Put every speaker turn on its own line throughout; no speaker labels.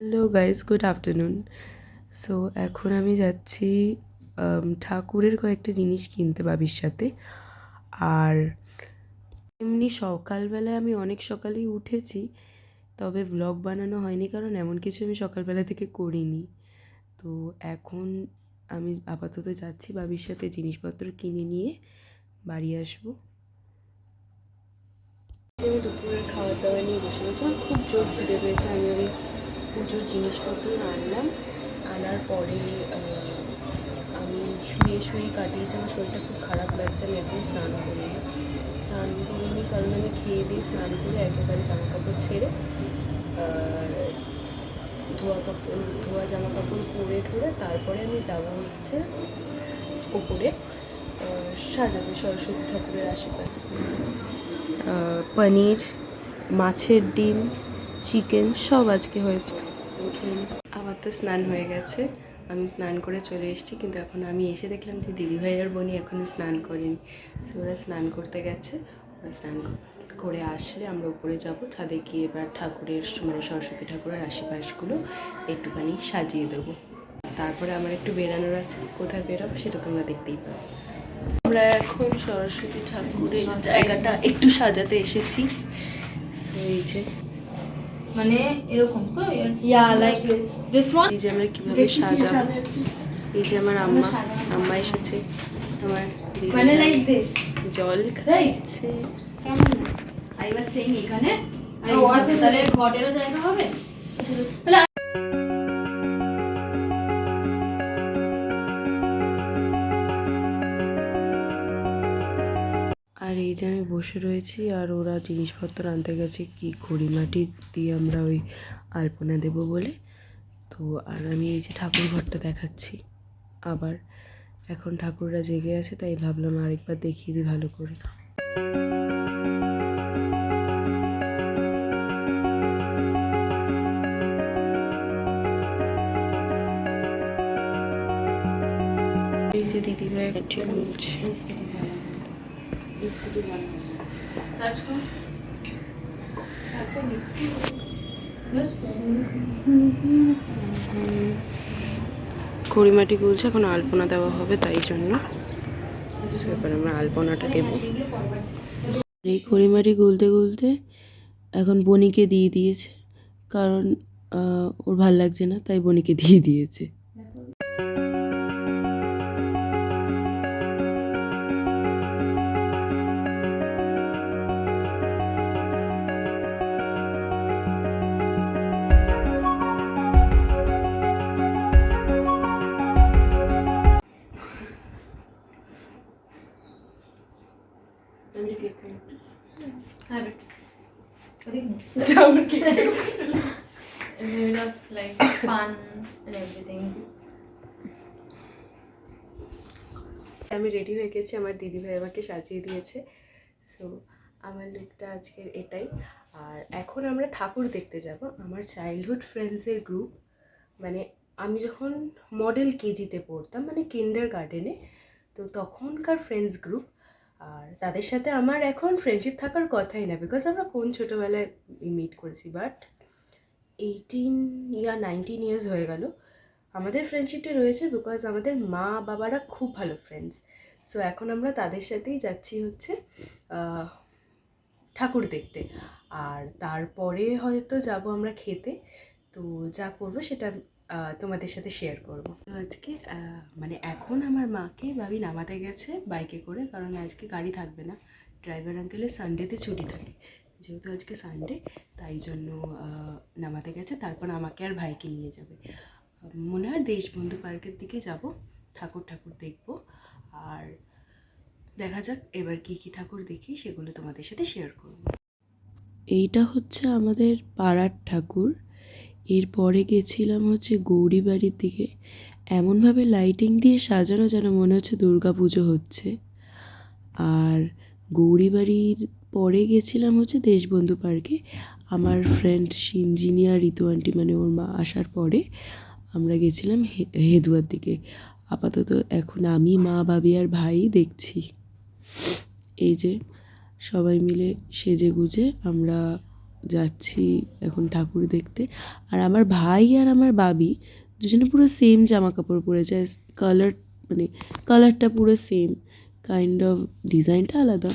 Hello guys, good afternoon. So এখন আমি যাচ্ছি ঠাকুরের কয়েকটা জিনিস কিনতে বাবির সাথে। আর এমনি সকালবেলায় আমি অনেক সকালেই উঠেছি, তবে ব্লগ বানানো হয়নি কারণ এমন কিছু আমি সকালবেলা থেকে করিনি। তো এখন আমি আপাতত যাচ্ছি বাবির সাথে জিনিসপত্র কিনে নিয়ে বাড়ি আসবো। আমি দুপুরের খাওয়া দাওয়া নিয়ে বসে গেছি, আমার খুব জোর খিদে পেয়েছে। আমি পুজোর জিনিসপত্র আনার পরে আমি শুয়ে কাটিয়েছি। আমার শরীরটা খুব খারাপ লাগছে। আমি এখন স্নান করিনি কারণ আমি খেয়ে দিয়ে স্নান করে একেবারে জামা কাপড় ছেড়ে ধোয়া জামা কাপড় পরে ঠরে তারপরে আমি যাবো হচ্ছে উপরে সাজাবে সরস্বতী ঠাকুরের আশেপাশে। পনির, মাছের ডিম, চিকেন সব আজকে হয়েছে। আমার তো স্নান হয়ে গেছে, আমি স্নান করে চলে এসেছি, কিন্তু এখন আমি এসে দেখলাম যে দিদিভাই আর বোনই এখনও স্নান করেনি। সো ওরা স্নান করতে গেছে। ওরা স্নান করে আসলে আমরা উপরে যাব, ছাদে গিয়ে এবার ঠাকুরের মানে সরস্বতী ঠাকুরের আশেপাশগুলো একটুখানি সাজিয়ে দেবো। তারপরে আমার একটু বেরানোর আছে, কোথায় বেরাবো সেটা তোমরা দেখতেই পাবে। আমরা এখন সরস্বতী ঠাকুরের জায়গাটা একটু সাজাতে এসেছি। এই যে
মানে এরকম তো
লাইক দিস ওয়ান। এই যে আমরা কিভাবে সাজাবো, এই যে আমার আম্মা এসেছে, আমার
মানে লাইক দিস
জল খাইছে।
কেমন আই ওয়াজ সেইং এখানে ও আচ্ছা, তাহলে ঘটেরও জায়গা হবে তাহলে।
আর এই যে আমি বসে রয়েছি আর ওরা জিনিসপত্র আনতে গেছে, কি খড়িমাটি দিয়ে আমরা ওই আলপনা দেব বলে। তো আর আমি এই যে ঠাকুর ঘরটা দেখাচ্ছি। আবার এখন ঠাকুররা জেগে আছে, তাই ভাবলাম আরেকবার দেখিয়ে দিই ভালো করে। এই যে দিদিভাই ঠিক বলছে। খড়িমাটি গুলছে, এখন আলপনা দেওয়া হবে, তাই জন্য এবার আমরা আলপনাটা দেব। এই খড়িমাটি গুলতে গুলতে এখন বনিকে দিয়ে দিয়েছে, কারণ ওর ভাল লাগছে না, তাই বনিকে দিয়ে দিয়েছে।
Like fun and everything.
আমি রেডি হয়ে গেছি, আমার দিদিভাই আমাকে সাজিয়ে দিয়েছে। সো আমার লুকটা আজকের এটাই। আর এখন আমরা ঠাকুর দেখতে যাব। আমার চাইল্ডহুড ফ্রেন্ডসের গ্রুপ, মানে আমি যখন মডেল কেজিতে পড়তাম, মানে কিন্ডার গার্ডেনে, তো তখনকার ফ্রেন্ডস গ্রুপ। আর তাদের সাথে আমার এখন ফ্রেন্ডশিপ থাকার কথাই না, বিকজ আমরা কোন ছোটোবেলায় মিট করেছি, বাট 19 ইয়ার্স হয়ে গেল। আমাদের ফ্রেন্ডশিপটা রয়েছে বিকজ আমাদের মা বাবারা খুব ভালো ফ্রেন্ডস। সো এখন আমরা তাদের সাথেই যাচ্ছি হচ্ছে ঠাকুর দেখতে। আর তারপরে হয়তো যাব আমরা খেতে। তো যা করবো সেটা তোমাদের সাথে শেয়ার করব। তো আজকে মানে এখন আমার মাকে ভাবি নামাতে গেছে বাইকে করে, কারণ আজকে গাড়ি থাকবে না। ড্রাইভার আঙ্কেলের সানডেতে ছুটি থাকে, যেহেতু আজকে সানডে, তাই জন্য নামাতে গেছে। তারপর আমাকে আর ভাইকে নিয়ে যাবে, মনে হয় দেশবন্ধু পার্কের দিকে যাব, ঠাকুর দেখব। আর দেখা যাক এবার কি কি ঠাকুর দেখি, সেগুলো তোমাদের সাথে শেয়ার করব। এইটা হচ্ছে আমাদের পাড়ার ঠাকুর। এরপরে গেছিলাম হচ্ছে গৌরীবাড়ির দিকে। এমনভাবে লাইটিং দিয়ে সাজানো যেন মনে হচ্ছে দুর্গা পুজো হচ্ছে। আর গৌরীবাড়ির পরে গেছিলাম হচ্ছে দেশবন্ধু পার্কে। আমার ফ্রেন্ড ইঞ্জিনিয়ার ঋতু আন্টি, মানে ওর মা আসার পরে আমরা গেছিলাম হেদুয়ার দিকে। আপাতত এখন আমি, মা, বাবি আর ভাই দেখছি। এই যে সবাই মিলে সেজে গুজে আমরা যাচ্ছি এখন ঠাকুর দেখতে। আর আমার ভাই আর আমার বাবি দুজনে পুরো সেম জামা কাপড় পরেছে, কালার মানে কালারটা পুরো সেম, কাইন্ড অফ ডিজাইনটা আলাদা।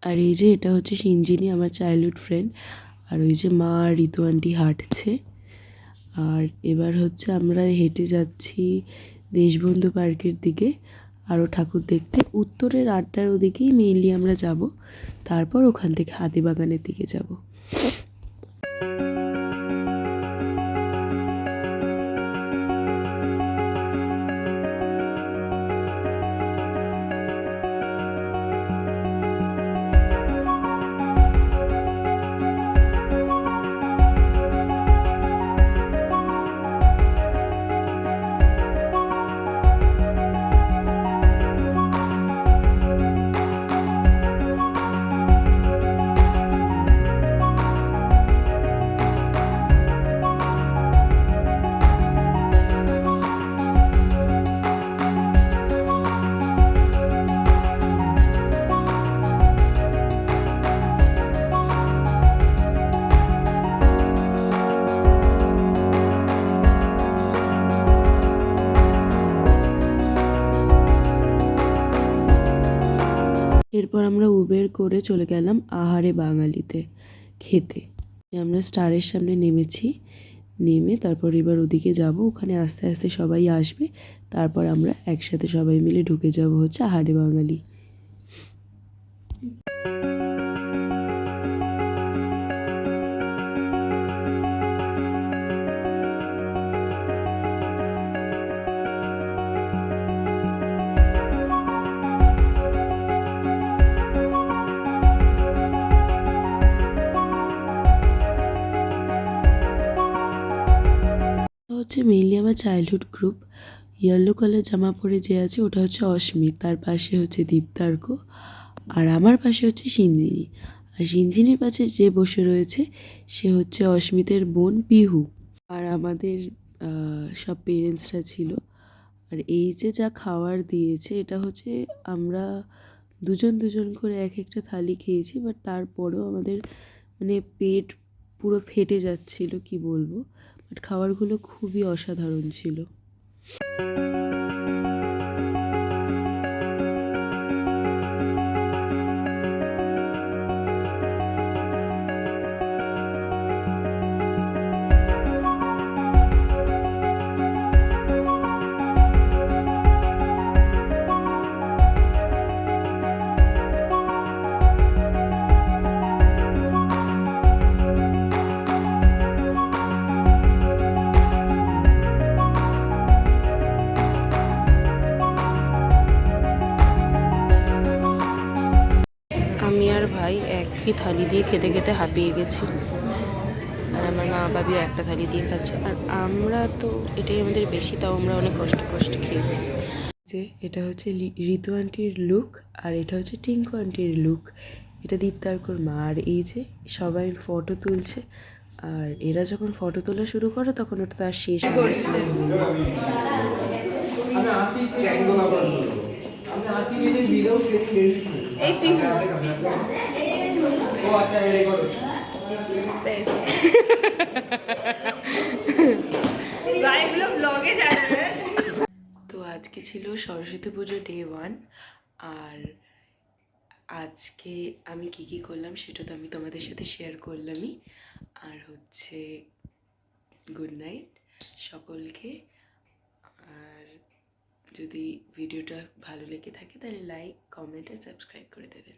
আর এই যে এটা হচ্ছে সিঞ্জিনি, আমার চাইল্ডহুড ফ্রেন্ড। আর ওই যে মা আর ঋতু আন্টি হাঁটছে। আর এবার হচ্ছে আমরা হেঁটে যাচ্ছি দেশবন্ধু পার্কের দিকে আরও ঠাকুর দেখতে। উত্তরের আড্ডার ওদিকেই মেইনলি আমরা যাব, তারপর ওখান থেকে হাতিবাগানের দিকে যাব। এরপর আমরা উবের করে চলে গেলাম আহারে বাঙালিতে খেতে। আমরা স্টারের সামনে নেমেছি, নেমে তারপর এবার ওদিকে যাব, ওখানে আস্তে আস্তে সবাই আসবে, তারপর আমরা একসাথে সবাই মিলে ঢুকে যাব হচ্ছে আহারে বাঙালি। হচ্ছে মেইনলি আমার চাইল্ডহুড গ্রুপ। ইয়েলো কালার জামা পরে যে আছে ওটা হচ্ছে অস্মিত, তার পাশে হচ্ছে দীপ্তার্ক, আর আমার পাশে হচ্ছে সিঞ্জিনি। আর সিঞ্জিনির পাশে যে বসে রয়েছে সে হচ্ছে অস্মিতের বোন পিহু। আর আমাদের সব পেরেন্টসরা ছিল। আর এই যে যা খাবার দিয়েছে এটা হচ্ছে আমরা দুজন দুজন করে এক একটা থালি খেয়েছি, বাট তারপরেও আমাদের মানে পেট পুরো ফেটে যাচ্ছিল, কি বলবো। বাট খাবারগুলো খুবই অসাধারণ ছিল। আমি আর ভাই একই থালি দিয়ে খেতে খেতে হাঁপিয়ে গেছি, আর আমার মা বাবিও একটা থালি দিয়ে খাচ্ছে, আর আমরা তো এটাই আমাদের বেশি, তাও আমরা অনেক কষ্ট কষ্ট খেয়েছি। যে এটা হচ্ছে ঋতু আন্টির লুক, আর এটা হচ্ছে টিঙ্কু আন্টির লুক, এটা দীপ্তার্কর মা। আর এই যে সবাই ফটো তুলছে, আর এরা যখন ফটো তোলা শুরু করে তখন ওটা তার শেষ হয়। এই পিহু তো আজকে ছিল সরস্বতী পুজো ডে 1। আর আজকে আমি কি কি করলাম সেটা তো আমি তোমাদের সাথে শেয়ার করলামই। আর হচ্ছে গুড নাইট সকলকে। আর যদি ভিডিওটা ভালো লেগে থাকে তাহলে লাইক, কমেন্ট আর সাবস্ক্রাইব করে দেবেন।